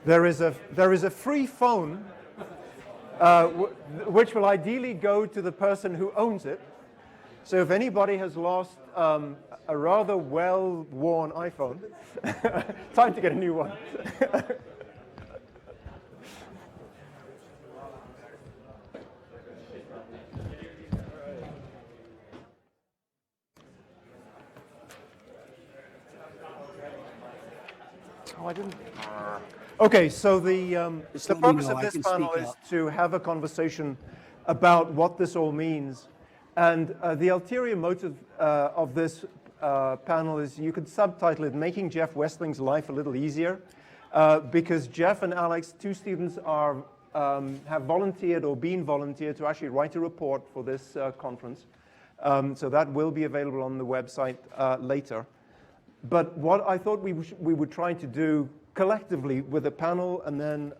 There is a free phone, which will ideally go to the person who owns it. So if anybody has lost a rather well-worn iPhone, time to get a new one. Oh, I didn't. Okay, so the purpose of this panel is to have a conversation about what this all means. And the ulterior motive of this panel is, you could subtitle it, Making Jeff Westling's Life a Little Easier, because Jeff and Alex, two students, have volunteered or been volunteered to actually write a report for this conference. So that will be available on the website later. But what I thought we would try to do collectively with the panel and then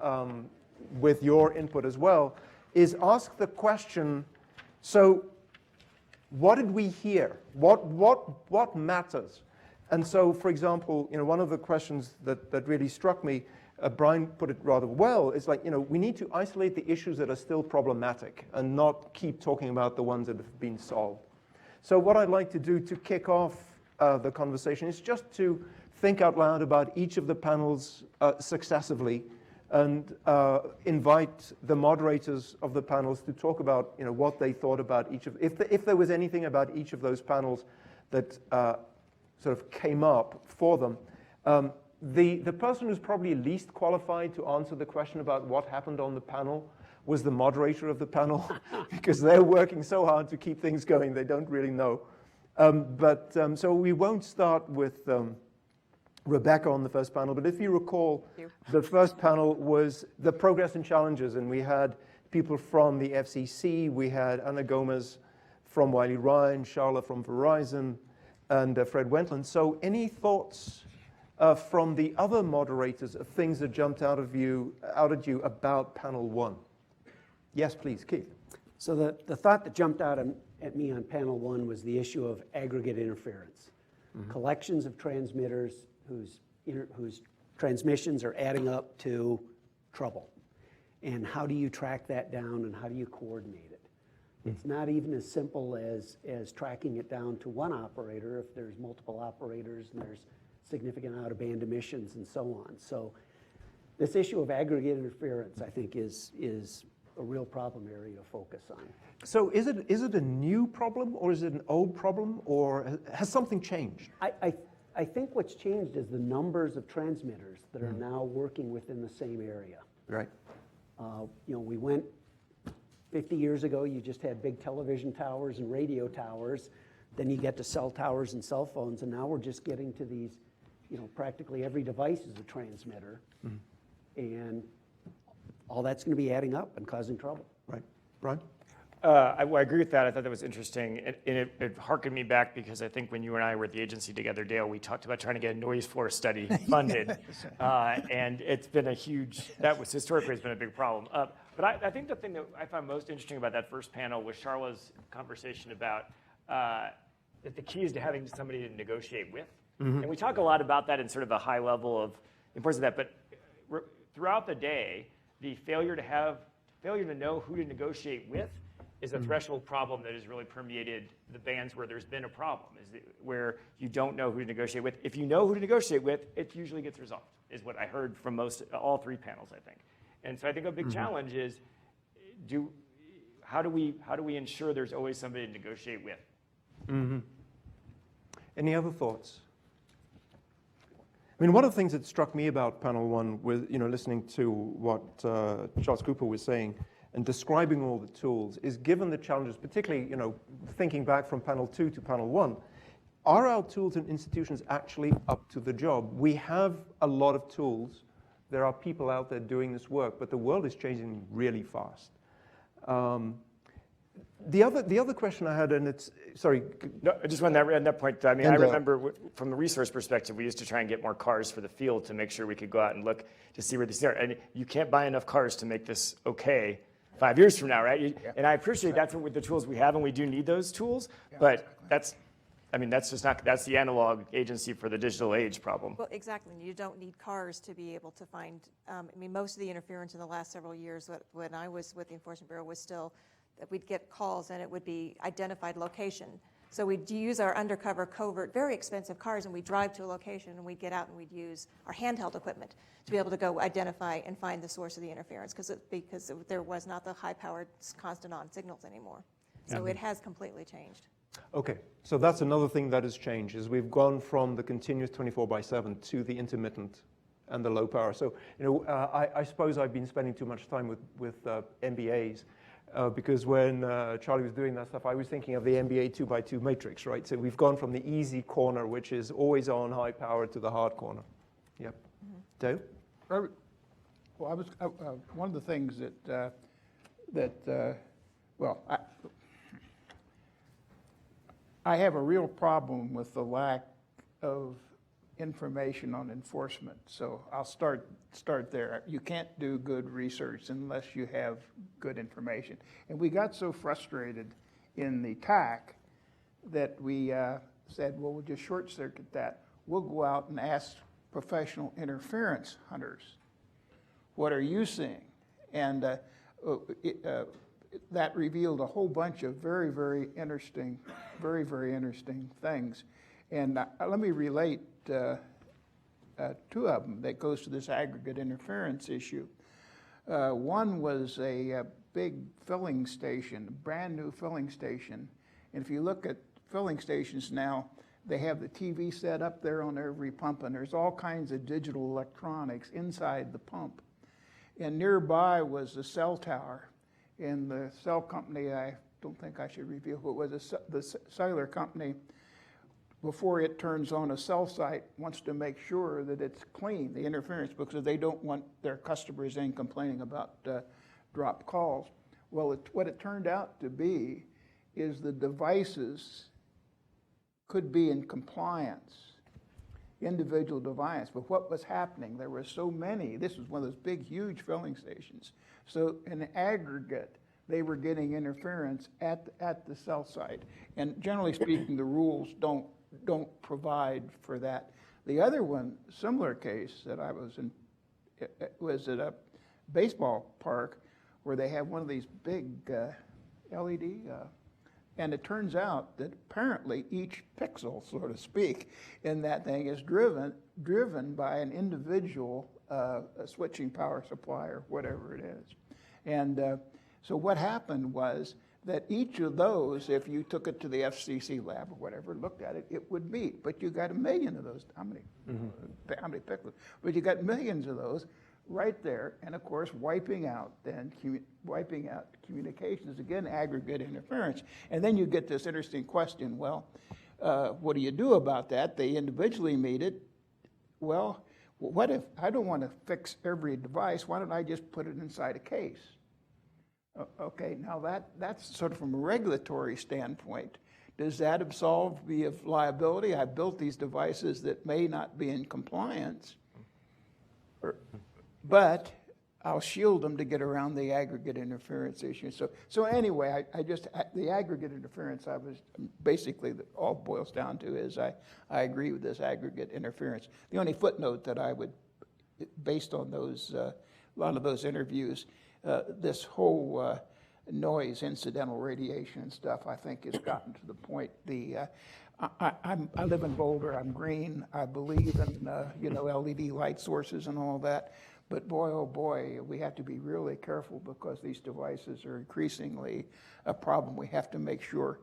with your input as well is ask the question, so what did we hear? What matters? And so, for example, one of the questions that really struck me, Bryan put it rather well, is like, we need to isolate the issues that are still problematic and not keep talking about the ones that have been solved. So what I'd like to do to kick off the conversation is just to think out loud about each of the panels successively and invite the moderators of the panels to talk about what they thought about each of, if there was anything about each of those panels that sort of came up for them. The person who's probably least qualified to answer the question about what happened on the panel was the moderator of the panel, because they're working so hard to keep things going, they don't really know. So we won't start with Rebecca on the first panel, but if you recall, the first panel was the progress and challenges, and we had people from the FCC, we had Anna Gomez from Wiley Ryan, Charla from Verizon, and Fred Wentland. So any thoughts from the other moderators of things that jumped out at you about panel one? Yes, please, Keith. So the thought that jumped out at me on panel one was the issue of aggregate interference. Mm-hmm. Collections of transmitters whose transmissions are adding up to trouble. And how do you track that down and how do you coordinate it? Mm-hmm. It's not even as simple as tracking it down to one operator if there's multiple operators and there's significant out-of-band emissions and so on. So this issue of aggregate interference, I think, is a real problem area to focus on. So is it a new problem, or is it an old problem, or has something changed? I think what's changed is the numbers of transmitters that are now working within the same area. Right. We went 50 years ago, you just had big television towers and radio towers. Then you get to cell towers and cell phones, and now we're just getting to these, practically every device is a transmitter. Mm-hmm. And all that's going to be adding up and causing trouble. Right. Bryan? I agree with that. I thought that was interesting. And it harkened me back because I think when you and I were at the agency together, Dale, we talked about trying to get a noise floor study funded. And it's been that was historically has been a big problem. But I think the thing that I found most interesting about that first panel was Charla's conversation about that the key is to having somebody to negotiate with. Mm-hmm. And we talk a lot about that in sort of a high level of importance of that. But throughout the day, the failure to know who to negotiate with is a threshold problem that has really permeated the bands where there's been a problem, where you don't know who to negotiate with. If you know who to negotiate with, it usually gets resolved, is what I heard from all three panels, I think. And so I think a big challenge is, how do we ensure there's always somebody to negotiate with? Mm-hmm. Any other thoughts? I mean, one of the things that struck me about panel one was, listening to what Charles Cooper was saying and describing all the tools, is given the challenges, particularly, thinking back from panel two to panel one, are our tools and institutions actually up to the job? We have a lot of tools. There are people out there doing this work, but the world is changing really fast. The other question I had, and it's, sorry. No, I just want on that point. I mean, I remember from the resource perspective, we used to try and get more cars for the field to make sure we could go out and look to see where these are. And you can't buy enough cars to make this okay 5 years from now, right? And I appreciate that's with the tools we have, and we do need those tools. But that's I mean, that's just not, that's the analog agency for the digital age problem. Well, exactly. You don't need cars to be able to find, I mean, most of the interference in the last several years when I was with the Enforcement Bureau was still that we'd get calls and it would be identified location. So we'd use our undercover covert, very expensive cars, and we'd drive to a location and we'd get out and we'd use our handheld equipment to be able to go identify and find the source of the interference because there was not the high-powered constant on signals anymore. So it has completely changed. Okay, so that's another thing that has changed, is we've gone from the continuous 24/7 to the intermittent and the low power. So, I suppose I've been spending too much time with MBAs because when Charlie was doing that stuff, I was thinking of the MBA 2x2 matrix, right? So we've gone from the easy corner, which is always on high power, to the hard corner. Yep. Mm-hmm. Dave? Well, one of the things I have a real problem with the lack of information on enforcement. So I'll start there. You can't do good research unless you have good information. And we got so frustrated in the TAC that we said, well, we'll just short circuit that. We'll go out and ask professional interference hunters, what are you seeing? And that revealed a whole bunch of very, very interesting things. And let me relate two of them that goes to this aggregate interference issue. One was a big filling station, a brand new filling station. And if you look at filling stations now, they have the TV set up there on every pump, and there's all kinds of digital electronics inside the pump. And nearby was a cell tower. And the cell company, I don't think I should reveal who it was, the cellular company, before it turns on a cell site, wants to make sure that it's clean, the interference, because they don't want their customers in complaining about dropped calls. Well, what it turned out to be is the devices could be in compliance, individual device, but what was happening, there were so many, this was one of those big, huge filling stations. So in aggregate, they were getting interference at the cell site. And generally speaking, the rules don't provide for that. The other one, similar case that I was in, was at a baseball park where they have one of these big LED, and it turns out that apparently each pixel, so to speak, in that thing is driven by an individual switching power supply or whatever it is. And so what happened was that each of those, if you took it to the FCC lab or whatever, looked at it, it would meet. But you got a million of those. How many pixels? But you got millions of those right there, and of course wiping out communications, again, aggregate interference. And then you get this interesting question, well, what do you do about that? They individually meet it. Well, what if I don't want to fix every device? Why don't I just put it inside a case? Okay, now that's sort of from a regulatory standpoint. Does that absolve me of liability? I built these devices that may not be in compliance, but I'll shield them to get around the aggregate interference issue. So anyway, the aggregate interference, basically all it boils down to is I agree with this aggregate interference. The only footnote that I would, based on those, a lot of those interviews, this whole noise, incidental radiation and stuff, I think has gotten to the point. I live in Boulder. I'm green. I believe in LED light sources and all that. But boy, oh boy, we have to be really careful because these devices are increasingly a problem. We have to make sure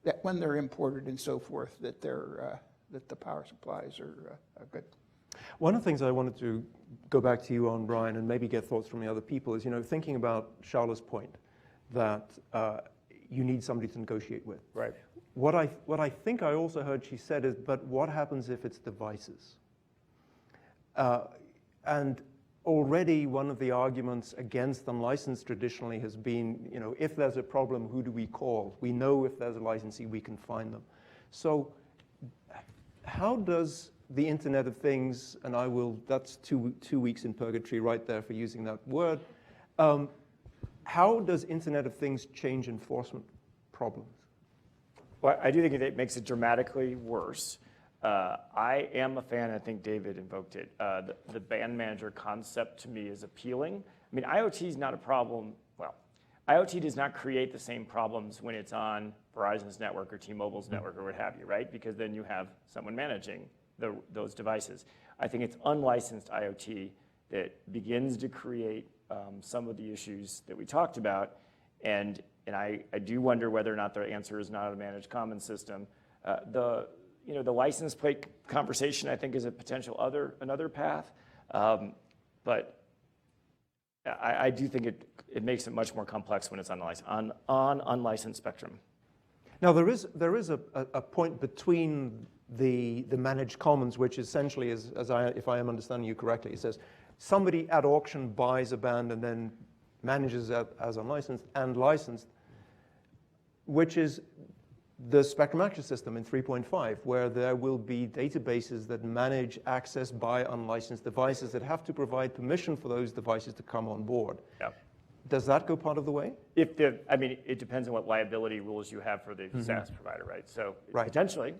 that when they're imported and so forth, that that the power supplies are good. One of the things I wanted to go back to you on, Bryan, and maybe get thoughts from the other people is, thinking about Charlotte's point that you need somebody to negotiate with. Right. What I think I also heard she said is, but what happens if it's devices? And already one of the arguments against unlicensed traditionally has been, if there's a problem, who do we call? We know if there's a licensee, we can find them. So how does the Internet of Things, and that's two weeks in purgatory right there for using that word, how does Internet of Things change enforcement problems? Well, I do think it makes it dramatically worse. I am a fan, I think David invoked it, the band manager concept to me is appealing. I mean, IoT is not a problem, well, IoT does not create the same problems when it's on Verizon's network or T-Mobile's network or what have you, right? Because then you have someone managing those devices. I think it's unlicensed IoT that begins to create some of the issues that we talked about, and I do wonder whether or not the answer is not a managed commons system. The license plate conversation, I think, is a potential another path, but I do think it makes it much more complex when it's on unlicensed spectrum. Now there is a point between the managed commons, which essentially is, if I am understanding you correctly, it says somebody at auction buys a band and then manages it as unlicensed and licensed, which is the spectrum access system in 3.5, where there will be databases that manage access by unlicensed devices that have to provide permission for those devices to come on board. Yeah. Does that go part of the way? It depends on what liability rules you have for the SaaS provider, right? So potentially.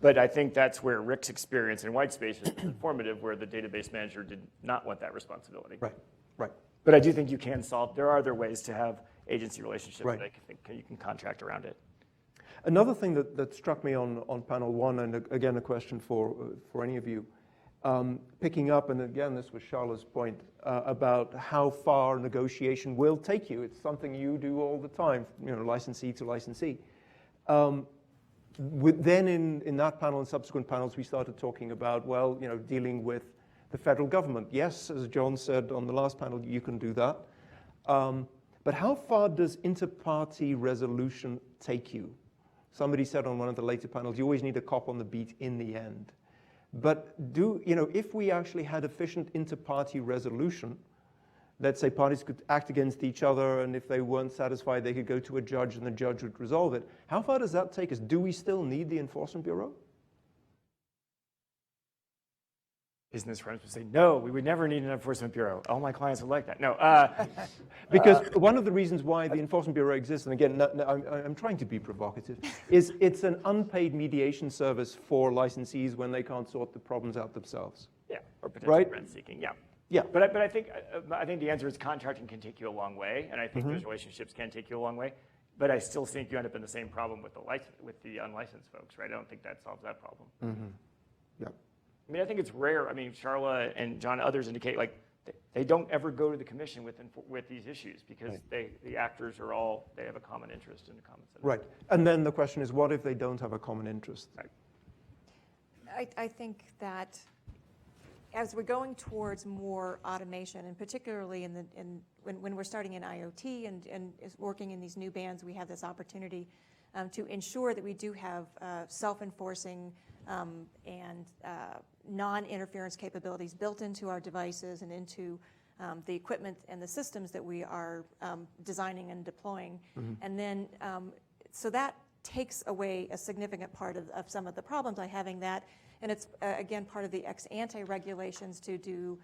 But I think that's where Rick's experience in Whitespace is informative, where the database manager did not want that responsibility. Right. But I do think you can solve, there are other ways to have agency relationships that I think you can contract around it. Another thing that struck me on panel one, and again, a question for any of you, picking up, and again, this was Charlotte's point, about how far negotiation will take you. It's something you do all the time, licensee to licensee. Then in that panel and subsequent panels, we started talking about, dealing with the federal government. Yes, as John said on the last panel, you can do that. But how far does inter-party resolution take you? Somebody said on one of the later panels, you always need a cop on the beat in the end. But if we actually had efficient inter-party resolution, let's say parties could act against each other, and if they weren't satisfied, they could go to a judge, and the judge would resolve it. How far does that take us? Do we still need the Enforcement Bureau? Business friends would say, no, we would never need an Enforcement Bureau. All my clients would like that. No. Because one of the reasons why the Enforcement Bureau exists, and again, I'm trying to be provocative, is it's an unpaid mediation service for licensees when they can't sort the problems out themselves. Yeah, or potentially right? rent seeking, yeah. Yeah. But I think the answer is contracting can take you a long way, and I think those relationships can take you a long way. But I still think you end up in the same problem with the unlicensed folks, right? I don't think that solves that problem. Yeah. I mean, I think it's rare. I mean, Charla and John, others indicate they don't ever go to the commission with these issues because the actors they have a common interest in a common set. Right. And then the question is, what if they don't have a common interest? I think that as we're going towards more automation, and particularly when we're starting in IoT and working in these new bands, we have this opportunity to ensure that we do have self-enforcing and non-interference capabilities built into our devices and into the equipment and the systems that we are designing and deploying. And then, so that takes away a significant part of some of the problems by having that. And it's, again, part of the ex-ante regulations to do,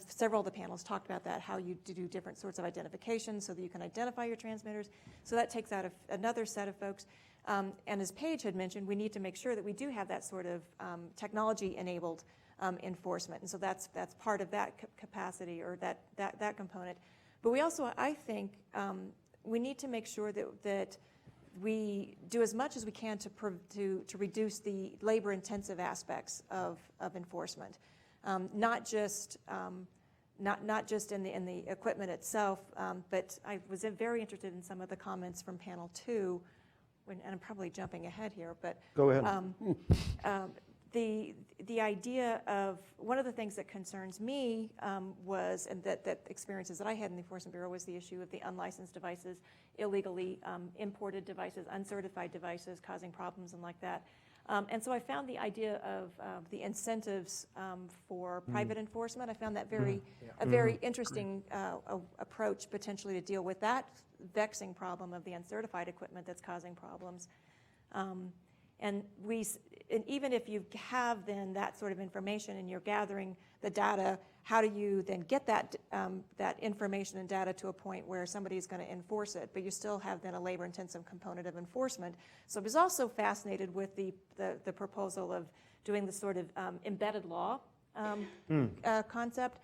several of the panels talked about that, how you do different sorts of identification so that you can identify your transmitters. So that takes out another set of folks. And as Paige had mentioned, we need to make sure that we do have that sort of technology-enabled enforcement. And so that's part of that capacity or that component. But we also, I think, we need to make sure that we do as much as we can to reduce the labor-intensive aspects of enforcement, not just in the equipment itself, but I was very interested in some of the comments from panel 2, and I'm probably jumping ahead here, but go ahead. The idea of one of the things that concerns me was, and that experiences that I had in the Enforcement Bureau, was the issue of the unlicensed devices, illegally imported devices, uncertified devices causing problems and like that. And so I found the idea of the incentives for private enforcement, I found that a very interesting approach potentially to deal with that vexing problem of the uncertified equipment that's causing problems. And even if you have then that sort of information and you're gathering the data how do you then get that information and data to a point where somebody's going to enforce it, but you still have then a labor-intensive component of enforcement. So I was also fascinated with the proposal of doing the sort of embedded law concept.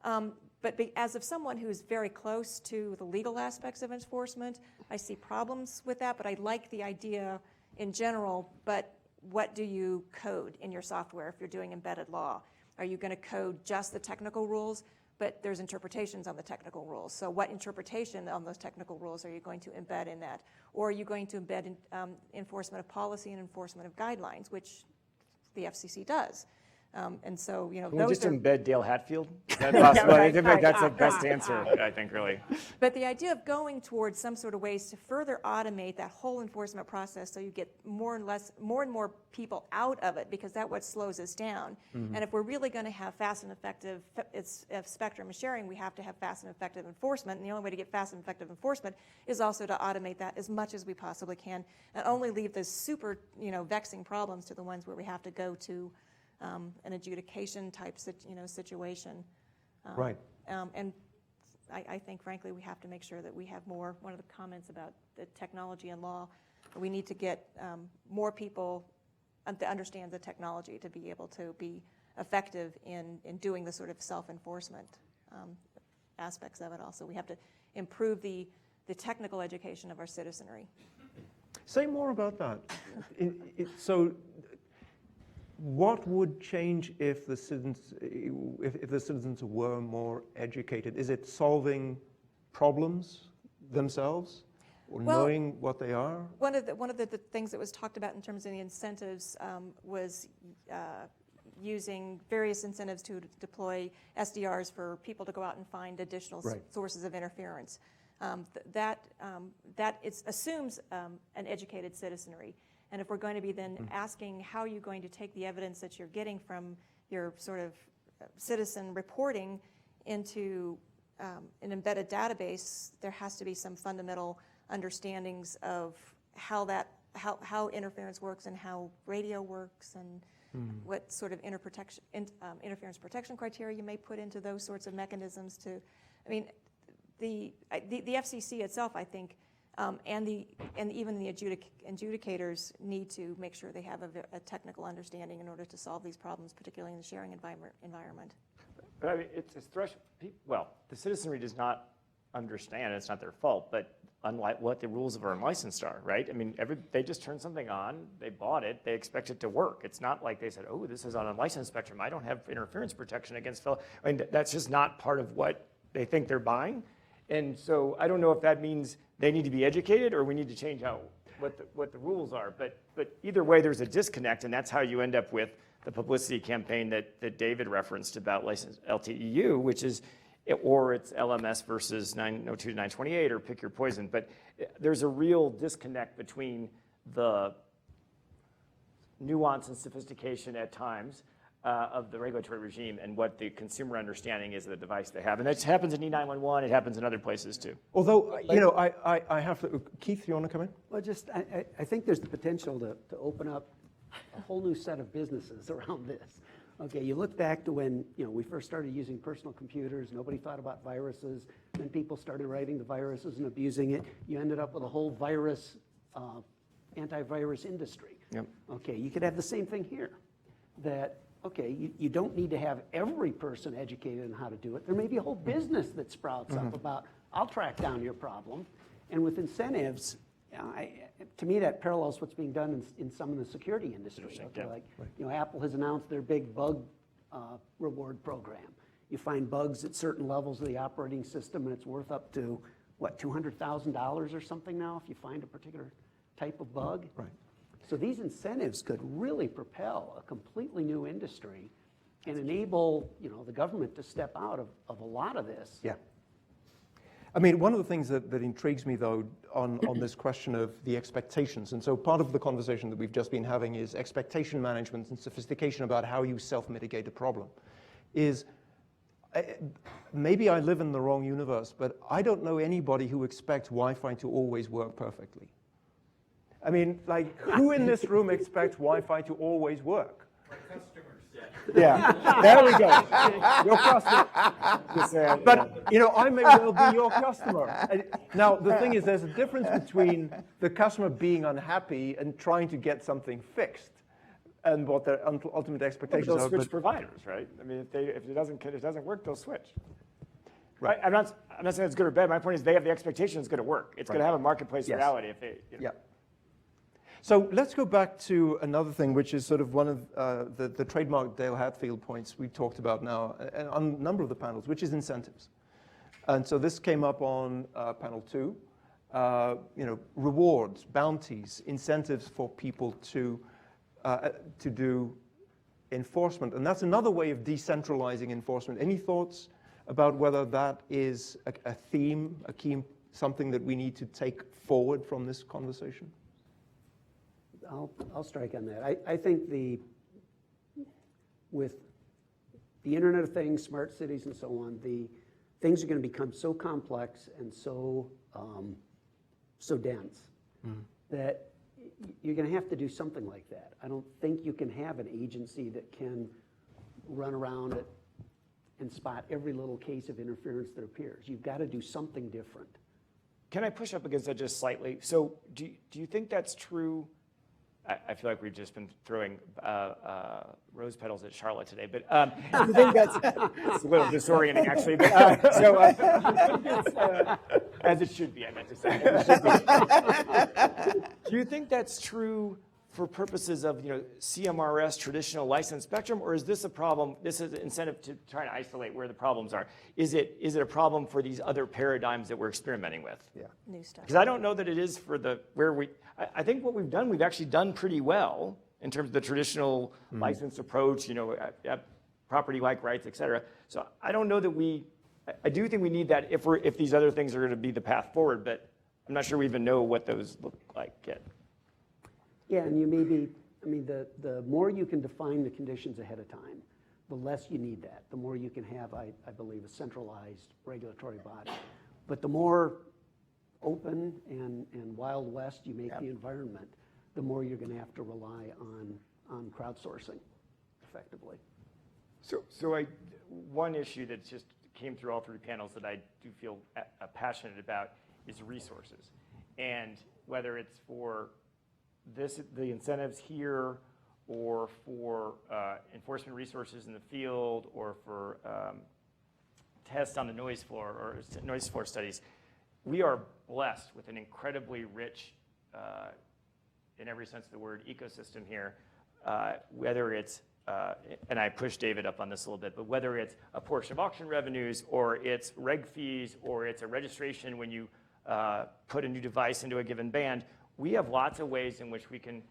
But as of someone who's very close to the legal aspects of enforcement, I see problems with that, but I like the idea in general. But what do you code in your software if you're doing embedded law? Are you going to code just the technical rules? But there's interpretations on the technical rules. So what interpretation on those technical rules are you going to embed in that? Or are you going to embed enforcement of policy and enforcement of guidelines, which the FCC does? And so, Can we those just are, embed Dale Hatfield? Is that possible? I think that's the best answer, I think, really. But the idea of going towards some sort of ways to further automate that whole enforcement process so you get more and more people out of it, because that's what slows us down. And if we're really going to have fast and effective spectrum sharing, we have to have fast and effective enforcement. And the only way to get fast and effective enforcement is also to automate that as much as we possibly can, and only leave the super, vexing problems to the ones where we have to go to an adjudication type situation. Right. And I think, frankly, we have to make sure that we have more. One of the comments about the technology and law, we need to get more people to understand the technology to be able to be effective in doing the sort of self-enforcement aspects of it also. We have to improve the technical education of our citizenry. Say more about that. So what would change if the citizens were more educated? Is it solving problems themselves, or knowing what they are? One of the things that was talked about in terms of the incentives was using various incentives to deploy SDRs for people to go out and find additional sources of interference. That assumes an educated citizenry. And if we're going to be then asking how are you going to take the evidence that you're getting from your sort of citizen reporting into an embedded database, there has to be some fundamental understandings of how interference works and how radio works, and what sort of interference protection criteria you may put into those sorts of mechanisms. The FCC itself, I think, and even the adjudicators need to make sure they have a technical understanding in order to solve these problems, particularly in the sharing environment. But I mean, it's well, the citizenry does not understand. It's not their fault, but unlike what the rules of our unlicensed are, right? I mean, they just turn something on, they bought it, they expect it to work. It's not like they said, oh, this is on unlicensed spectrum, I don't have interference protection against fellow. I mean, that's just not part of what they think they're buying. And so I don't know if that means they need to be educated or we need to change out what the rules are. But either way, there's a disconnect, and that's how you end up with the publicity campaign that David referenced about licensed LTEU, which is, or it's LMS versus 902 to 928, or pick your poison. But there's a real disconnect between the nuance and sophistication at times of the regulatory regime and what the consumer understanding is of the device they have. And that happens in E911, it happens in other places too. Although, I have to, Keith, you want to come in? Well, I think there's the potential to open up a whole new set of businesses around this. Okay, you look back to when we first started using personal computers, nobody thought about viruses, then people started writing the viruses and abusing it. You ended up with a whole virus, antivirus industry. Yep. Okay, you could have the same thing here, that okay, you don't need to have every person educated on how to do it. There may be a whole business that sprouts up about, I'll track down your problem. And with incentives, to me that parallels what's being done in some of the security industry. Okay, like Apple has announced their big bug reward program. You find bugs at certain levels of the operating system, and it's worth up to, what, $200,000 or something now if you find a particular type of bug? Right. So these incentives could really propel a completely new industry and enable, the government to step out of a lot of this. Yeah. I mean, one of the things that intrigues me, though, on this question of the expectations, and so part of the conversation that we've just been having is expectation management and sophistication about how you self-mitigate a problem, is maybe I live in the wrong universe, but I don't know anybody who expects Wi-Fi to always work perfectly. I mean, like, who in this room expects Wi-Fi to always work? Our customers. Yeah, there we go. Your customer. Just saying, But, you know, I may well be your customer. Now, the thing is, there's a difference between the customer being unhappy and trying to get something fixed and what their ultimate expectations they'll are. switch providers, right? I mean, if it doesn't work, they'll switch. Right. I'm not saying it's good or bad. My point is they have the expectation it's going to work. It's going to have a marketplace Yes. reality if they. Yeah. So let's go back to another thing, which is sort of one of the trademark Dale Hatfield points we talked about now on a number of the panels, which is incentives. And so this came up on panel 2. You know, rewards, bounties, incentives for people to do enforcement. And that's another way of decentralizing enforcement. Any thoughts about whether that is a theme, a key, something that we need to take forward from this conversation? I'll strike on that. I think with the Internet of Things, smart cities, and so on, the things are going to become so complex and so dense that you're going to have to do something like that. I don't think you can have an agency that can run around it and spot every little case of interference that appears. You've got to do something different. Can I push up against that just slightly? So do you think that's true? I feel like we've just been throwing rose petals at Charlotte today, but do you think that's it's a little disorienting actually. But, as it should be, I meant to say. Do you think that's true for purposes of CMRS traditional licensed spectrum, or is this a problem? This is an incentive to try to isolate where the problems are. Is it a problem for these other paradigms that we're experimenting with? Yeah. New stuff. Because I don't know that it is for I think what we've actually done pretty well in terms of the traditional licensed approach, property-like rights, et cetera. So I don't know that I do think we need that if these other things are going to be the path forward, but I'm not sure we even know what those look like yet. Yeah, and the more you can define the conditions ahead of time, the less you need that. The more you can have, I believe, a centralized regulatory body. But the more open and Wild West you make the environment, the more you're going to have to rely on crowdsourcing effectively. So one issue that just came through all 3 panels that I do feel passionate about is resources. And whether it's for the incentives here or for enforcement resources in the field or for tests on the noise floor or noise floor studies, we are blessed with an incredibly rich, in every sense of the word, ecosystem here, whether it's, and I pushed David up on this a little bit, but whether it's a portion of auction revenues or it's reg fees or it's a registration when you put a new device into a given band, we have lots of ways in which we can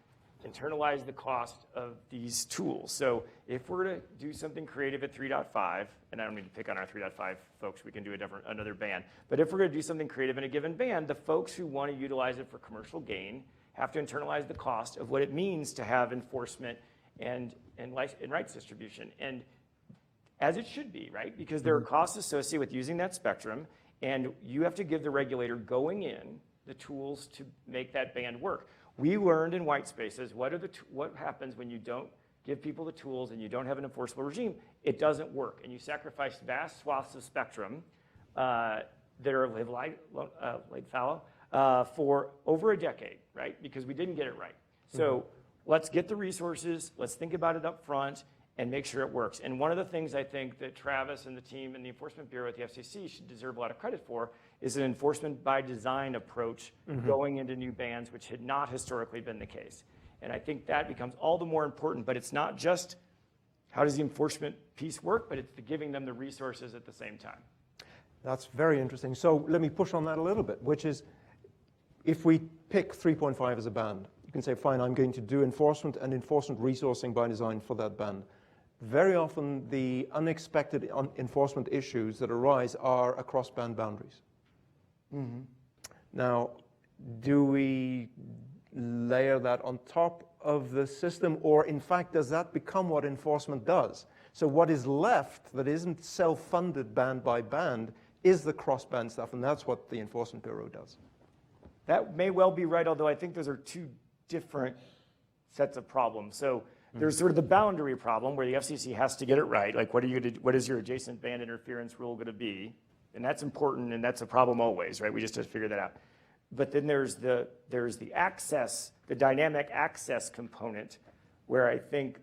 internalize the cost of these tools. So if we're to do something creative at 3.5, and I don't need to pick on our 3.5 folks, we can do another band, but if we're going to do something creative in a given band, the folks who want to utilize it for commercial gain have to internalize the cost of what it means to have enforcement and rights distribution. And as it should be, right? Because there are costs associated with using that spectrum, and you have to give the regulator going in the tools to make that band work. We learned in white spaces what happens when you don't give people the tools and you don't have an enforceable regime. It doesn't work, and you sacrifice vast swaths of spectrum that are laid fallow for over a decade, right? Because we didn't get it right. So let's get the resources, let's think about it up front, and make sure it works. And one of the things I think that Travis and the team in the Enforcement Bureau at the FCC should deserve a lot of credit for is an enforcement by design approach going into new bands, which had not historically been the case. And I think that becomes all the more important, but it's not just how does the enforcement piece work, but it's giving them the resources at the same time. That's very interesting. So let me push on that a little bit, which is if we pick 3.5 as a band, you can say, fine, I'm going to do enforcement and enforcement resourcing by design for that band. Very often the unexpected enforcement issues that arise are across band boundaries. Now, do we layer that on top of the system, or in fact, does that become what enforcement does? So what is left that isn't self-funded band by band is the cross-band stuff, and that's what the Enforcement Bureau does. That may well be right, although I think those are 2 different sets of problems. So There's sort of the boundary problem where the FCC has to get it right. Like, what is your adjacent band interference rule going to be? And that's important, and that's a problem always, right? We just have to figure that out. But then there's the access, the dynamic access component, where I think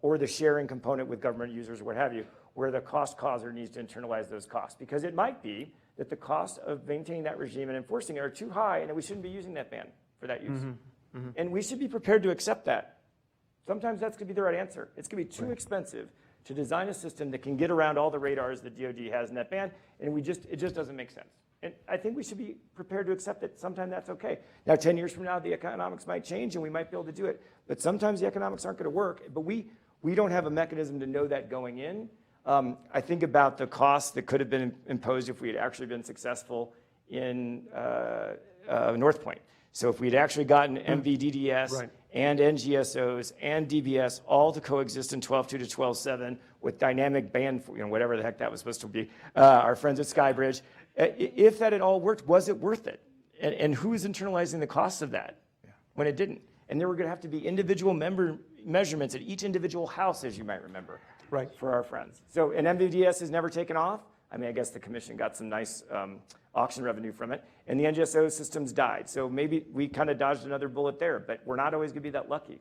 or the sharing component with government users or what have you, where the cost causer needs to internalize those costs. Because it might be that the cost of maintaining that regime and enforcing it are too high, and that we shouldn't be using that band for that use. And we should be prepared to accept that. Sometimes that's going to be the right answer. It's going to be too expensive to design a system that can get around all the radars that DoD has in that band, and it just doesn't make sense. And I think we should be prepared to accept that sometimes that's okay. Now, 10 years from now, the economics might change, and we might be able to do it. But sometimes the economics aren't going to work. But we don't have a mechanism to know that going in. I think about the costs that could have been imposed if we had actually been successful in North Point. So if we'd actually gotten MVDDS and NGSOs and DBS all to coexist in 12.2 to 12.7 with dynamic band, whatever the heck that was supposed to be, our friends at Skybridge, if that had all worked, was it worth it? And who is internalizing the costs of that when it didn't? And there were going to have to be individual measurements at each individual house, as you might remember, for our friends. So, and MVDS has never taken off. I mean, I guess the commission got some nice auction revenue from it, and the NGSO systems died. So maybe we kind of dodged another bullet there, but we're not always going to be that lucky.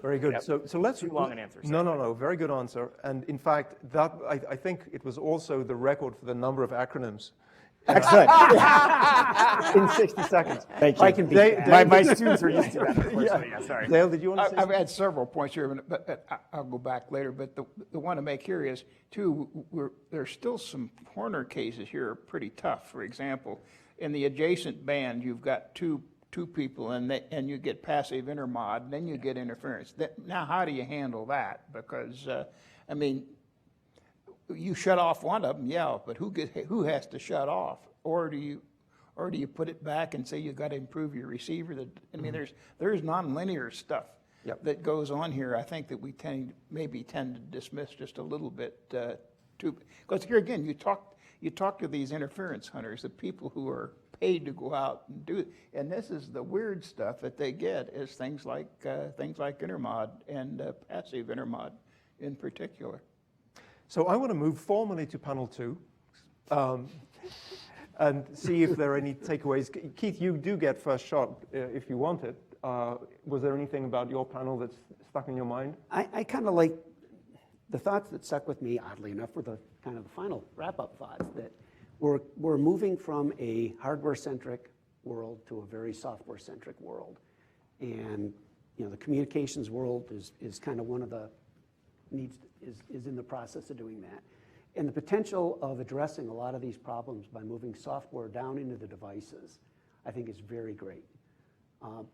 Very good. Yep. So let's Too long an answer. No. Very good answer. And in fact, that I think it was also the record for the number of acronyms. Excellent. In 60 seconds. Thank you. I can beat that. My students are used to that, unfortunately. Yeah, sorry. Dale, did you want to say I've had several points here, but I'll go back later. But the one to make here is, too, there's still some corner cases here are pretty tough. For example, in the adjacent band, you've got two people, and you get passive intermod, and then you get interference. Now, how do you handle that? Because, I mean, you shut off one of them, but who has to shut off? Or do you put it back and say you've got to improve your receiver? I mean, there's nonlinear stuff that goes on here. I think that we tend to dismiss just a little bit too. Because here again, you talk to these interference hunters, the people who are paid to go out and do it, and this is the weird stuff that they get is things like intermod and passive intermod in particular. So I want to move formally to panel 2 and see if there are any takeaways. Keith, you do get first shot if you want it. Was there anything about your panel that's stuck in your mind? I kind of like the thoughts that stuck with me, oddly enough, were the kind of the final wrap-up thoughts that we're moving from a hardware-centric world to a very software-centric world. And the communications world is kind of one of the is in the process of doing that. And the potential of addressing a lot of these problems by moving software down into the devices, I think is very great.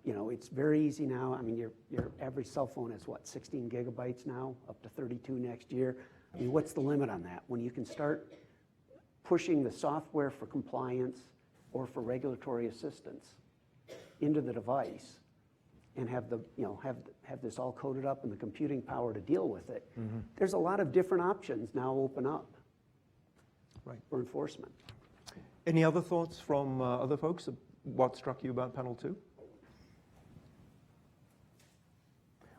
It's very easy now. I mean, your average cell phone is 16 gigabytes now, up to 32 next year. I mean, what's the limit on that? When you can start pushing the software for compliance or for regulatory assistance into the device, and have this all coded up and the computing power to deal with it. There's a lot of different options now open up for enforcement. Any other thoughts from other folks? What struck you about panel 2?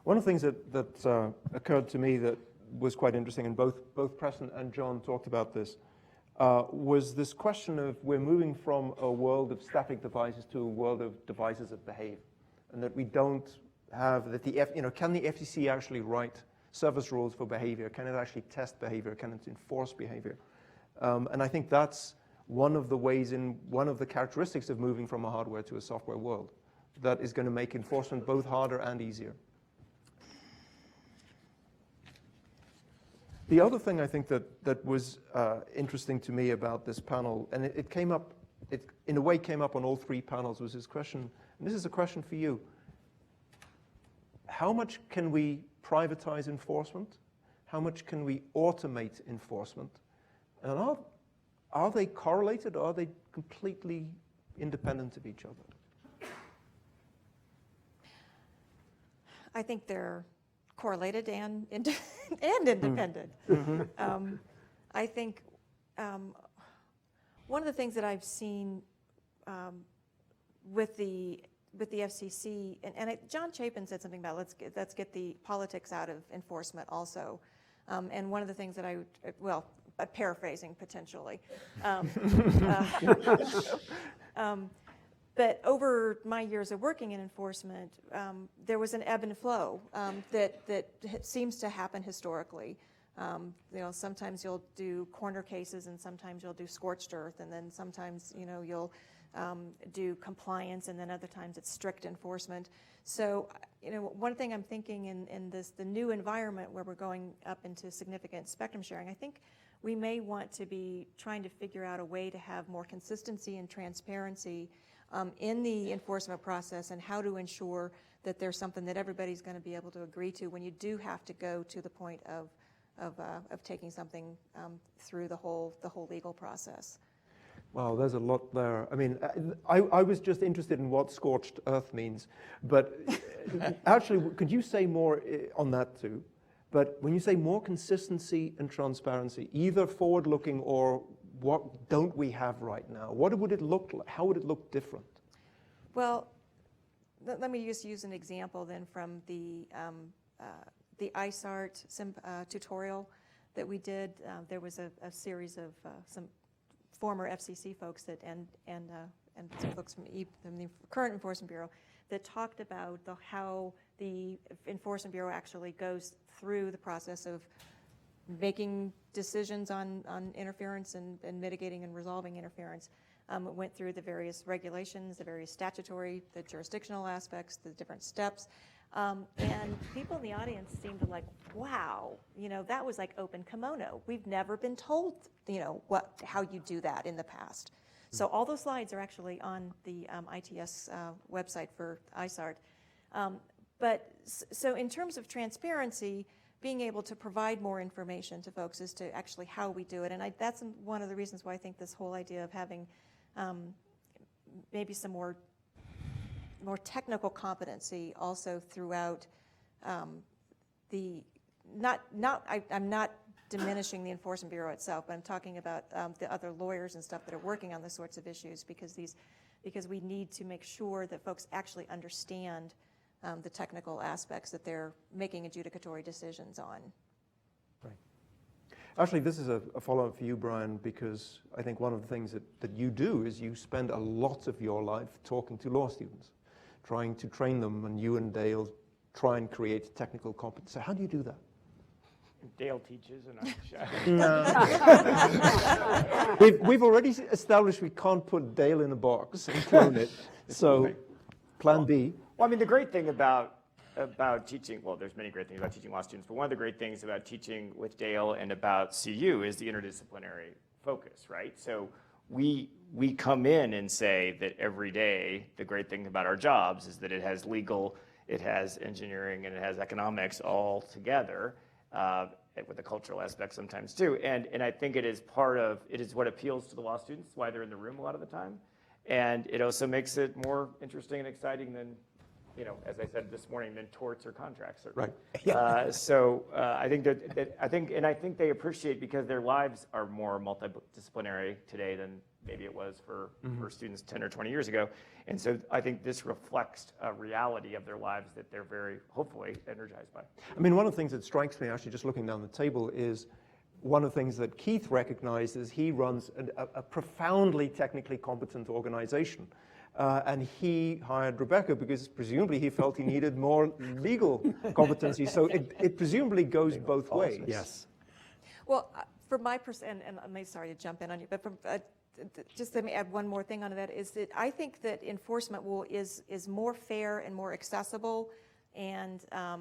One of the things that occurred to me that was quite interesting, and both Preston and John talked about this, was this question of we're moving from a world of static devices to a world of devices that behave. And that we don't have can the FCC actually write service rules for behavior? Can it actually test behavior? Can it enforce behavior? And I think that's one of the characteristics of moving from a hardware to a software world that is going to make enforcement both harder and easier. The other thing I think that was interesting to me about this panel, and it came up on all 3 panels, was this question. And this is a question for you. How much can we privatize enforcement? How much can we automate enforcement? And are they correlated, or are they completely independent of each other? I think they're correlated and independent. I think one of the things that I've seen with the with the FCC, John Chapin said something about let's get the politics out of enforcement also. And one of the things that paraphrasing potentially. But over my years of working in enforcement, there was an ebb and flow that seems to happen historically. Sometimes you'll do corner cases, and sometimes you'll do scorched earth, and then sometimes you'll do compliance, and then other times it's strict enforcement. So one thing I'm thinking in the new environment where we're going up into significant spectrum sharing, I think we may want to be trying to figure out a way to have more consistency and transparency in the enforcement process, and how to ensure that there's something that everybody's going to be able to agree to when you do have to go to the point of taking something through the whole legal process. Wow, there's a lot there. I mean, I was just interested in what scorched earth means, but actually, could you say more on that too? But when you say more consistency and transparency, either forward-looking or what don't we have right now? What would it look like? How would it look different? Well, let me just use an example then from the ISART tutorial that we did. There was a series of some former FCC folks and some folks from the current Enforcement Bureau that talked about how the Enforcement Bureau actually goes through the process of making decisions on interference and mitigating and resolving interference. It went through the various regulations, the various statutory, the jurisdictional aspects, the different steps. And people in the audience seemed to wow, that was like open kimono. We've never been told, how you do that in the past. So all those slides are actually on the ITS website for ISART. So in terms of transparency, being able to provide more information to folks as to actually how we do it. And that's one of the reasons why I think this whole idea of having maybe some more technical competency also throughout I'm not diminishing the Enforcement Bureau itself, but I'm talking about the other lawyers and stuff that are working on this sorts of issues, because we need to make sure that folks actually understand the technical aspects that they're making adjudicatory decisions on. Right. Actually, this is a follow-up for you, Bryan, because I think one of the things that you do is you spend a lot of your life talking to law students, trying to train them, and you and Dale try and create technical competence. So how do you do that? Dale teaches, and We've already established we can't put Dale in a box and clone it. So, plan B. Well, I mean, the great thing about teaching, well, there's many great things about teaching law students, but one of the great things about teaching with Dale and about CU is the interdisciplinary focus, right? So we come in and say that every day, the great thing about our jobs is that it has legal, it has engineering, and it has economics all together, with the cultural aspect sometimes too. And I think it is what appeals to the law students, why they're in the room a lot of the time. And it also makes it more interesting and exciting than, as I said this morning, than torts or contracts. Right. I think they appreciate, because their lives are more multidisciplinary today than maybe it was for students 10 or 20 years ago. And so I think this reflects a reality of their lives that they're very, hopefully, energized by. I mean, one of the things that strikes me, actually, just looking down the table, is one of the things that Keith recognizes. He runs a profoundly technically competent organization. And he hired Rebecca because presumably he felt he needed more legal competency. So it presumably goes both ways. Yes. Well, for my and I'm sorry to jump in on you, but just let me add one more thing onto that, is that I think that enforcement is more fair and more accessible, and I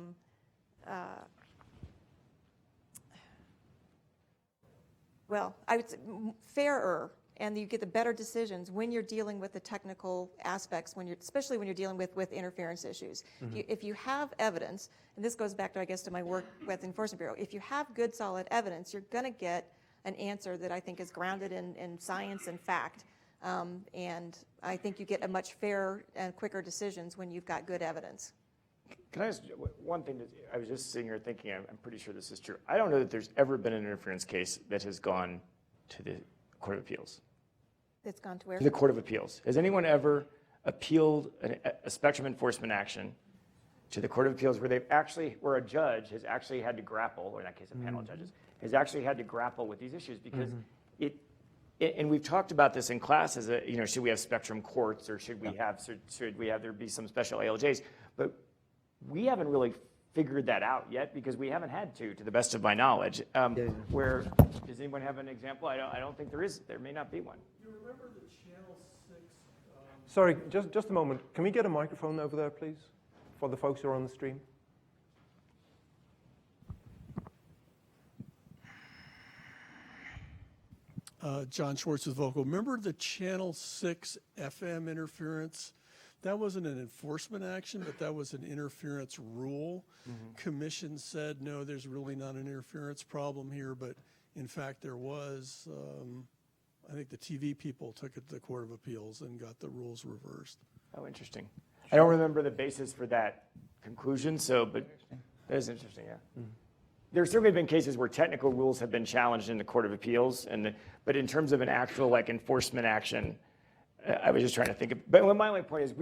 would say fairer, and you get the better decisions when you're dealing with the technical aspects, especially when you're dealing with interference issues. If you have evidence, and this goes back to, I guess, to my work with the Enforcement Bureau, if you have good, solid evidence, you're going to get an answer that I think is grounded in science and fact. And I think you get a much fairer and quicker decisions when you've got good evidence. Can I ask one thing? I was just sitting here thinking, I'm pretty sure this is true. I don't know that there's ever been an interference case that has gone to the Court of Appeals. It's gone to where? To the Court of Appeals. Has anyone ever appealed a spectrum enforcement action to the Court of Appeals where a judge has actually had to grapple, or in that case, a panel of judges, has actually had to grapple with these issues because and we've talked about this in class as should we have spectrum courts or should we have there be some special ALJs? But we haven't really figured that out yet because we haven't had to the best of my knowledge. Where does anyone have an example? I don't think there is. There may not be one. You remember the Channel 6? Sorry, just a moment. Can we get a microphone over there, please, for the folks who are on the stream? John Schwartz with Vocal. Remember the Channel 6 FM interference? That wasn't an enforcement action, but that was an interference rule. Commission said, no, there's really not an interference problem here, but in fact there was. I think the TV people took it to the Court of Appeals and got the rules reversed. Oh, interesting. I don't remember the basis for that conclusion, but that is interesting, yeah. There's certainly been cases where technical rules have been challenged in the Court of Appeals, but in terms of an actual enforcement action, I was just trying to think of, but my only point is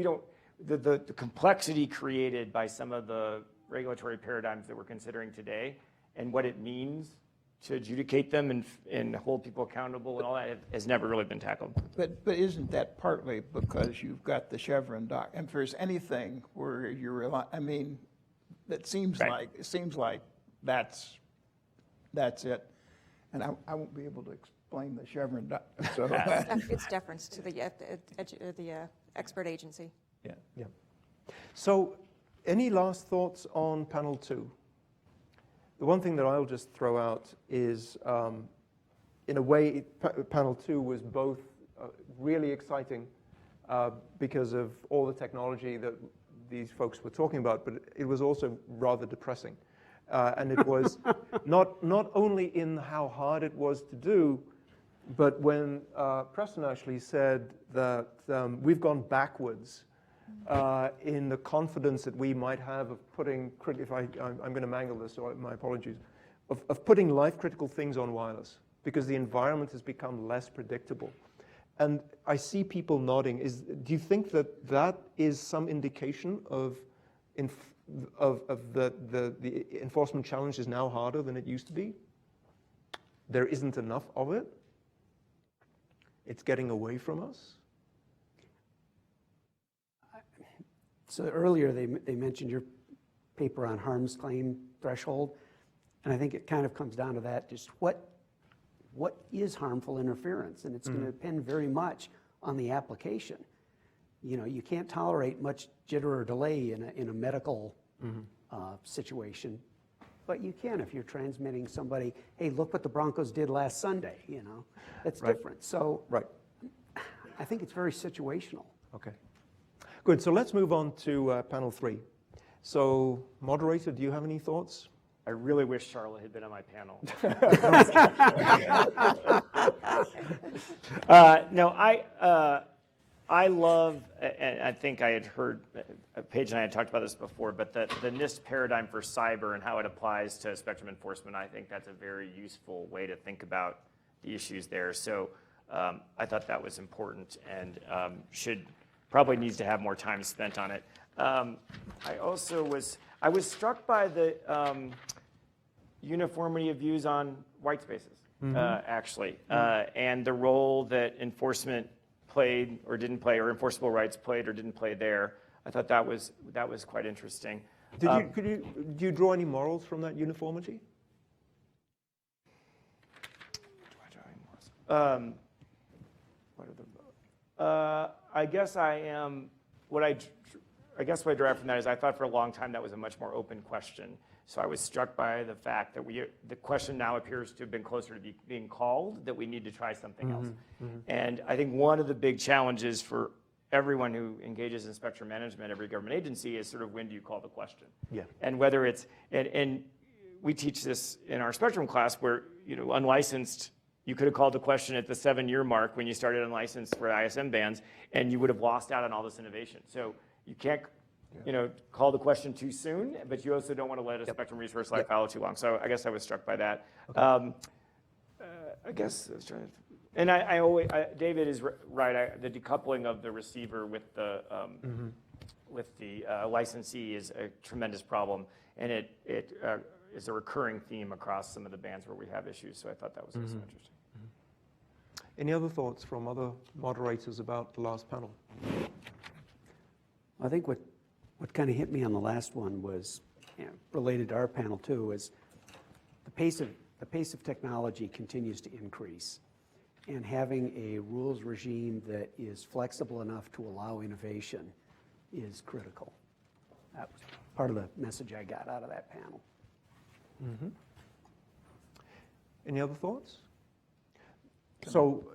the complexity created by some of the regulatory paradigms that we're considering today and what it means to adjudicate them and hold people accountable and all that has never really been tackled. But isn't that partly because you've got the Chevron doc? And if there's anything where it seems like that's it, and I won't be able to explain the Chevron doc. So It's deference to the expert agency. Yeah. So, any last thoughts on panel 2? The one thing that I'll just throw out is, in a way, panel 2 was both really exciting because of all the technology that these folks were talking about, but it was also rather depressing. And it was not only in how hard it was to do, but when Preston actually said that we've gone backwards in the confidence that we might have of putting, I'm going to mangle this, so my apologies, of putting life-critical things on wireless because the environment has become less predictable. And I see people nodding. Do you think that is some indication of the enforcement challenge is now harder than it used to be? There isn't enough of it? It's getting away from us? So earlier they mentioned your paper on harms claim threshold, and I think it kind of comes down to that, just what is harmful interference? And it's going to depend very much on the application. You can't tolerate much jitter or delay in a medical situation, but you can if you're transmitting somebody, hey, look what the Broncos did last Sunday, that's different. So I think it's very situational. Okay. Good, so let's move on to panel 3. So, moderator, do you have any thoughts? I really wish Charlotte had been on my panel. No, I love, and I think I had heard, Paige and I had talked about this before, but the Nist paradigm for cyber and how it applies to spectrum enforcement, I think that's a very useful way to think about the issues there. So I thought that was important and probably needs to have more time spent on it. I was struck by the uniformity of views on white spaces, actually, and the role that enforcement played or didn't play, or enforceable rights played or didn't play there. I thought that was quite interesting. Do you draw any morals from that uniformity? I guess I am. What I derived from that is I thought for a long time that was a much more open question. So I was struck by the fact that the question now appears to have been closer to being called, that we need to try something else. And I think one of the big challenges for everyone who engages in spectrum management, every government agency, is sort of when do you call the question? Yeah. And whether it's, and we teach this in our spectrum class where, unlicensed, you could have called the question at the 7-year mark when you started unlicensed for ISM bands, and you would have lost out on all this innovation. So you can't call the question too soon, but you also don't want to let a spectrum resource life fallow too long. So I guess I was struck by that. Okay. I guess I was trying to. And David is right. The decoupling of the receiver with the licensee is a tremendous problem, and it is a recurring theme across some of the bands where we have issues. So I thought that was also interesting. Any other thoughts from other moderators about the last panel? I think what kind of hit me on the last one was, related to our panel too, was the pace of technology continues to increase, and having a rules regime that is flexible enough to allow innovation is critical. That was part of the message I got out of that panel. Any other thoughts? So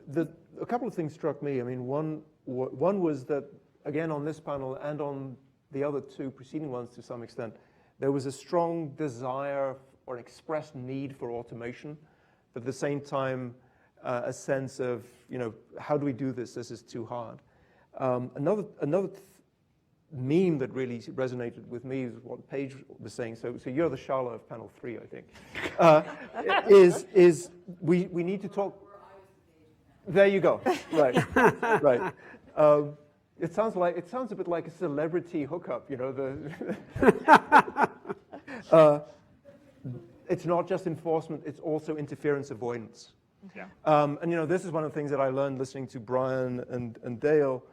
a couple of things struck me. I mean, one was that, again, on this panel and on the other two preceding ones to some extent, there was a strong desire or expressed need for automation, but at the same time, a sense of, how do we do this? This is too hard. Another meme that really resonated with me is what Paige was saying. So you're the Charlotte of panel 3, I think. Is we need to talk. There you go. Right, right. It sounds a bit like a celebrity hookup. It's not just enforcement; it's also interference avoidance. Yeah. And this is one of the things that I learned listening to Bryan and Dale.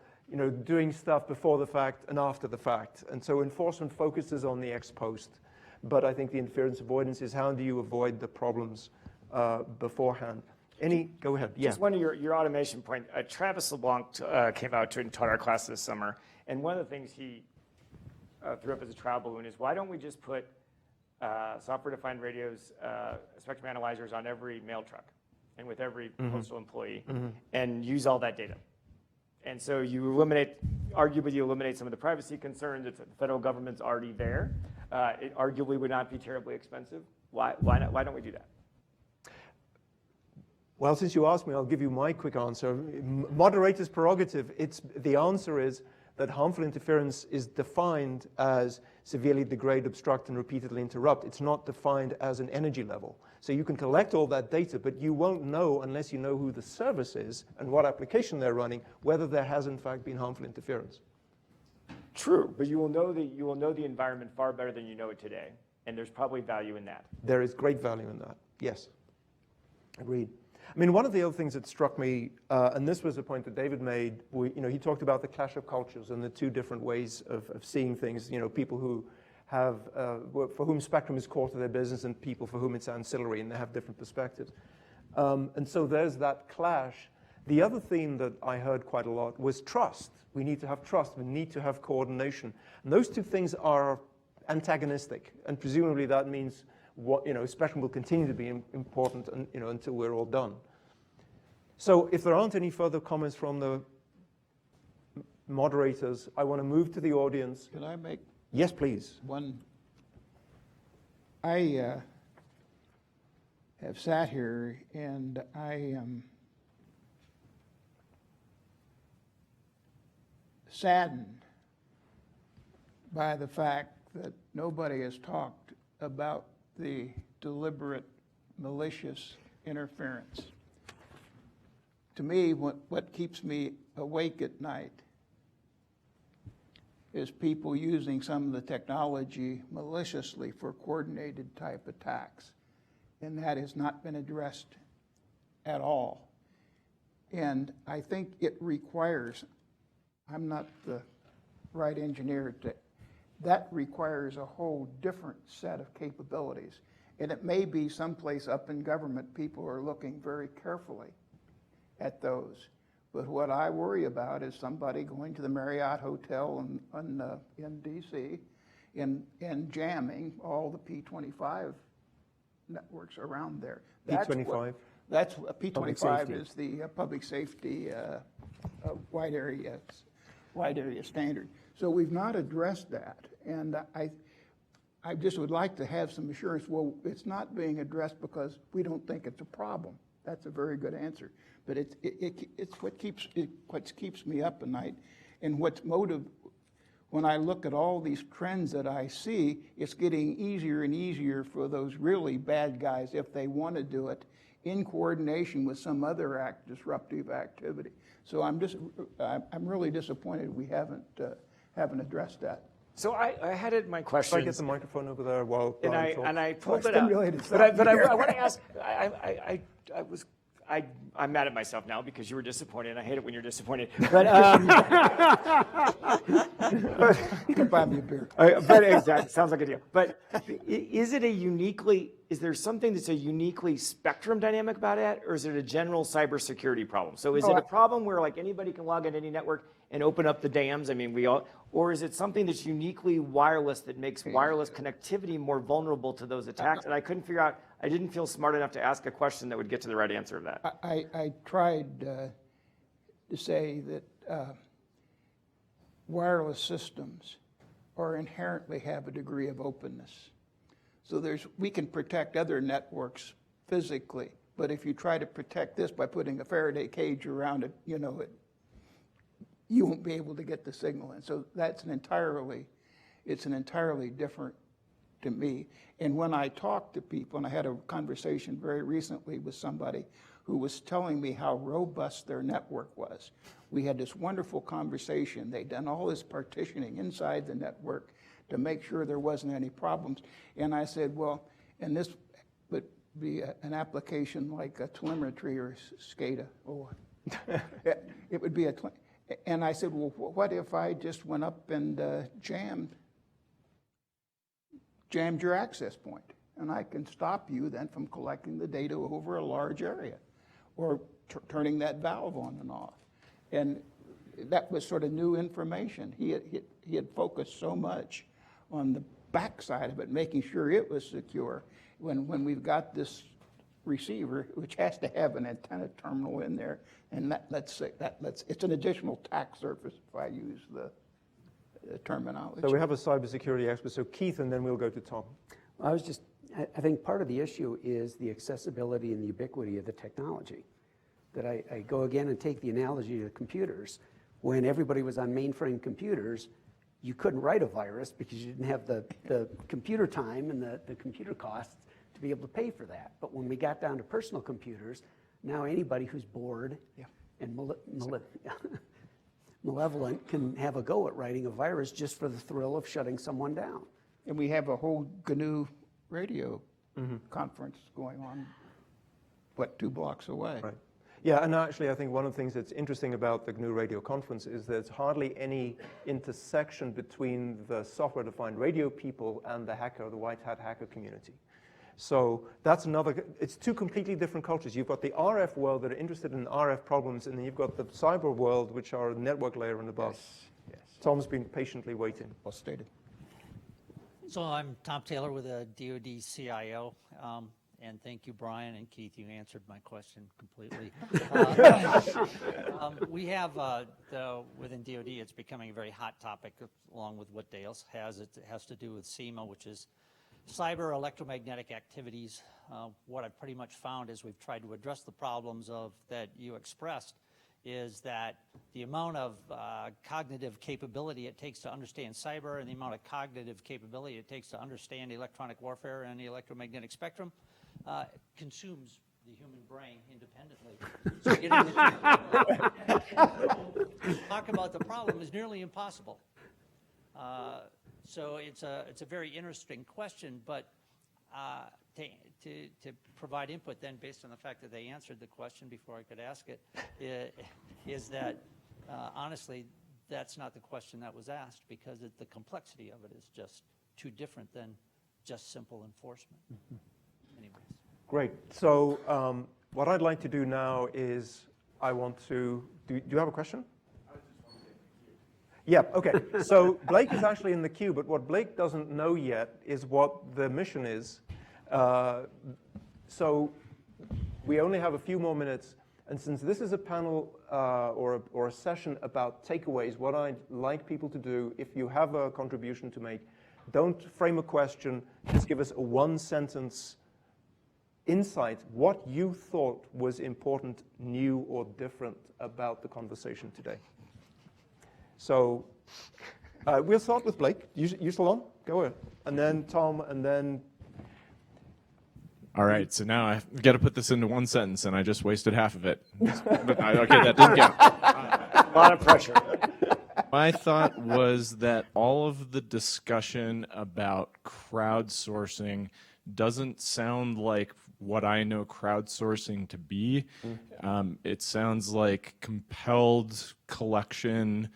Doing stuff before the fact and after the fact. And so enforcement focuses on the ex post, but I think the interference avoidance is how do you avoid the problems beforehand. Go ahead. Yeah. Just one of your automation point. Travis LeBlanc came out and taught our class this summer, and one of the things he threw up as a trial balloon is why don't we just put software-defined radios, spectrum analyzers on every mail truck and with every postal employee and use all that data. And so you arguably eliminate some of the privacy concerns. If the federal government's already there, it arguably would not be terribly expensive. Why don't we do that? Well, since you asked me, I'll give you my quick answer. Moderator's prerogative. The answer is that harmful interference is defined as severely degrade, obstruct, and repeatedly interrupt. It's not defined as an energy level. So you can collect all that data, but you won't know unless you know who the service is and what application they're running, whether there has in fact been harmful interference. True, but you will know the environment far better than you know it today, and there's probably value in that. There is great value in that. Yes, agreed. I mean, one of the other things that struck me, and this was a point that David made, he talked about the clash of cultures and the two different ways of seeing things. People who have, for whom spectrum is core to their business and people for whom it's ancillary, and they have different perspectives. And so there's that clash. The other theme that I heard quite a lot was trust. We need to have trust. We need to have coordination. And those two things are antagonistic, and presumably that means spectrum will continue to be important until we're all done. So if there aren't any further comments from the moderators, I want to move to the audience. Can I make Yes, please. one? I have sat here and I am saddened by the fact that nobody has talked about the deliberate, malicious interference. To me, what keeps me awake at night is people using some of the technology maliciously for coordinated type attacks. And that has not been addressed at all. And I think it requires, I'm not the right engineer, that requires a whole different set of capabilities. And it may be someplace up in government, people are looking very carefully at those. But what I worry about is somebody going to the Marriott Hotel in D.C. and jamming all the P25 networks around there. P25? That's P25 is the public safety wide area standard. So we've not addressed that, and I just would like to have some assurance. Well, it's not being addressed because we don't think it's a problem. That's a very good answer, but it's what keeps me up at night, and what's motive. When I look at all these trends that I see, it's getting easier and easier for those really bad guys, if they want to do it, in coordination with some other disruptive activity. So I'm really disappointed we haven't addressed that. So I had it in my questions. Should I get the microphone over there while Bryan talks? And I pulled it stimulated out. But I want to ask, I'm mad at myself now because you were disappointed, and I hate it when you're disappointed. But You can buy me a beer. but exactly, sounds like a deal. But is there something that's a uniquely Spectrum dynamic about it, or is it a general cybersecurity problem? So is it a problem where like anybody can log into any network and open up the dams? I mean, or is it something that's uniquely wireless that makes wireless connectivity more vulnerable to those attacks? And I couldn't figure out. I didn't feel smart enough to ask a question that would get to the right answer of that. I tried to say that wireless systems inherently have a degree of openness. So we can protect other networks physically, but if you try to protect this by putting a Faraday cage around it, you won't be able to get the signal in. So it's an entirely different to me. And when I talk to people, and I had a conversation very recently with somebody who was telling me how robust their network was. We had this wonderful conversation. They'd done all this partitioning inside the network to make sure there wasn't any problems. And I said, well, and this would be an application like a telemetry or SCADA. It would be and I said, well, what if I just went up and jammed your access point? And I can stop you then from collecting the data over a large area or turning that valve on and off. And that was sort of new information. He had focused so much on the backside of it, making sure it was secure. When we've got this receiver, which has to have an antenna terminal in there, and it's an additional attack surface if I use the terminology. So we have a cybersecurity expert. So Keith, and then we'll go to Tom. I think part of the issue is the accessibility and the ubiquity of the technology. That I go again and take the analogy to computers. When everybody was on mainframe computers, you couldn't write a virus because you didn't have the computer time and the computer costs to be able to pay for that. But when we got down to personal computers, now anybody who's bored and malevolent can have a go at writing a virus just for the thrill of shutting someone down. And we have a whole GNU radio conference going on, 2 blocks away? Right. Yeah, and actually I think one of the things that's interesting about the GNU radio conference is there's hardly any intersection between the software-defined radio people and the white hat hacker community. So that's it's two completely different cultures. You've got the RF world that are interested in RF problems, and then you've got the cyber world, which are a network layer and above. Yes. Tom's been patiently waiting. Well stated. So I'm Tom Taylor with a DoD CIO, and thank you, Bryan and Keith. You answered my question completely. We have, within DoD, it's becoming a very hot topic, along with what Dales has. It has to do with CEMA, which is cyber electromagnetic activities. What I've pretty much found as we've tried to address the problems that you expressed is that the amount of cognitive capability it takes to understand cyber and the amount of cognitive capability it takes to understand electronic warfare and the electromagnetic spectrum consumes the human brain independently. So getting the talk about the problem is nearly impossible. So it's a very interesting question, but to provide input then based on the fact that they answered the question before I could ask it, is that honestly, that's not the question that was asked because the complexity of it is just too different than just simple enforcement. Anyways. Great. So what I'd like to do now is I want to, do you have a question? Yeah, okay. So Blake is actually in the queue, but what Blake doesn't know yet is what the mission is. So we only have a few more minutes, and since this is a panel or a session about takeaways, what I'd like people to do, if you have a contribution to make, don't frame a question, just give us a one-sentence insight, what you thought was important, new, or different about the conversation today. So we'll start with Blake. You still on? Go ahead. And then Tom, and then All right, so now I've got to put this into one sentence, and I just wasted half of it. But okay, that didn't count. A lot of pressure. My thought was that all of the discussion about crowdsourcing doesn't sound like what I know crowdsourcing to be. It sounds like compelled collection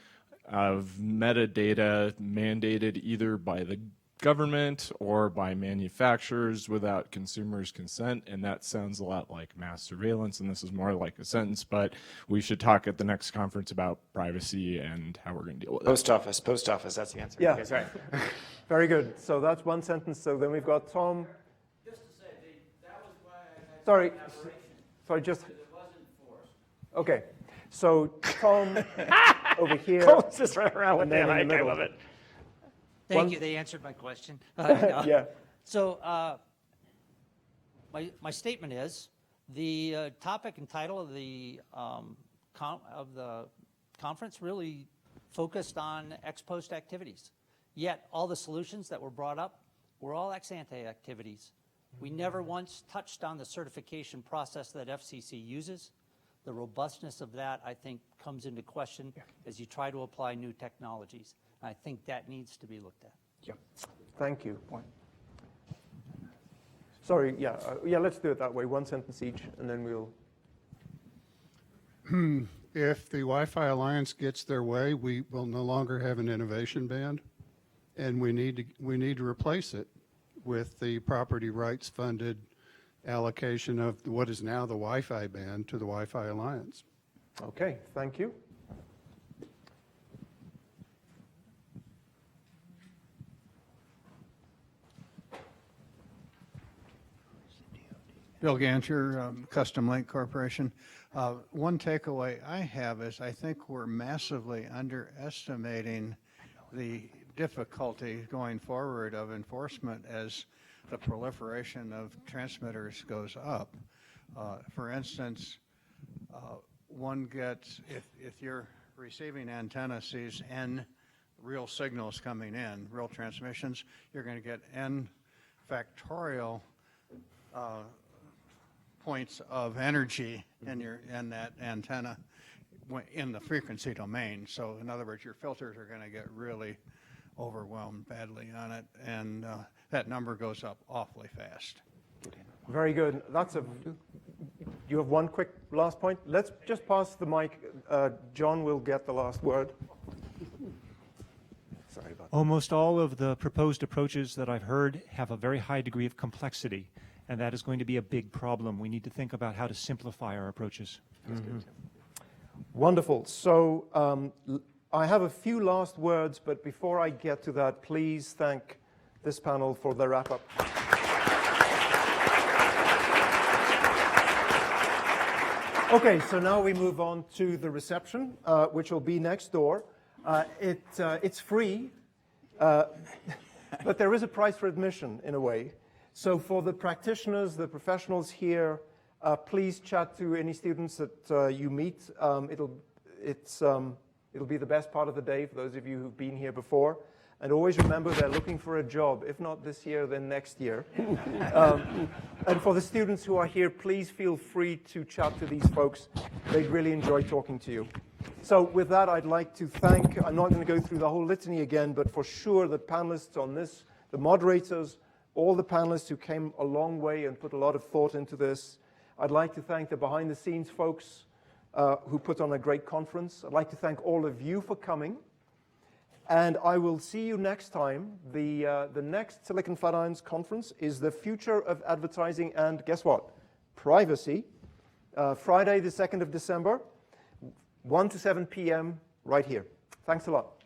of metadata mandated either by the government or by manufacturers without consumers' consent, and that sounds a lot like mass surveillance, and this is more like a sentence, but we should talk at the next conference about privacy and how we're going to deal with it. Post office, that's the answer. Yeah. Okay, sorry. Very good. So that's one sentence. So then we've got Tom. Just to say, that was why I had Sorry, just. it wasn't forced. Okay. So Tom over here. Cole's just right around with and then that. in the I middle. love it. Thank One- you, they answered my question. Yeah. So my statement is, the topic and title of the conference really focused on ex post activities. Yet all the solutions that were brought up were all ex ante activities. We never once touched on the certification process that FCC uses. The robustness of that, I think, comes into question as you try to apply new technologies. I think that needs to be looked at. Yeah. Thank you. Sorry, yeah, let's do it that way. One sentence each, and then we'll. If the Wi-Fi Alliance gets their way, we will no longer have an innovation band, and we need to replace it with the property rights funded allocation of what is now the Wi-Fi band to the Wi-Fi Alliance. Okay, thank you. Bill Gancher, Custom Link Corporation. One takeaway I have is I think we're massively underestimating the difficulty going forward of enforcement as the proliferation of transmitters goes up. For instance, one gets, if your receiving antenna sees N real signals coming in, real transmissions, you're going to get N factorial points of energy in that antenna in the frequency domain. So in other words, your filters are going to get really overwhelmed badly on it, and that number goes up awfully fast. Very good. You have one quick last point? Let's just pass the mic. John will get the last word. Sorry about that. Almost all of the proposed approaches that I've heard have a very high degree of complexity, and that is going to be a big problem. We need to think about how to simplify our approaches. Wonderful. So I have a few last words, but before I get to that, please thank this panel for the wrap-up. Okay, so now we move on to the reception, which will be next door. It's free, but there is a price for admission in a way. So for the practitioners, the professionals here, please chat to any students that you meet. It'll be the best part of the day for those of you who've been here before. And always remember they're looking for a job. If not this year, then next year. And for the students who are here, please feel free to chat to these folks. They'd really enjoy talking to you. So with that, I'd like to thank, I'm not going to go through the whole litany again, but for sure the panelists on this, the moderators, all the panelists who came a long way and put a lot of thought into this. I'd like to thank the behind-the-scenes folks who put on a great conference. I'd like to thank all of you for coming. And I will see you next time. The next Silicon Flatirons conference is the future of advertising and, guess what? Privacy. Friday, the 2nd of December, 1 to 7 p.m. right here. Thanks a lot.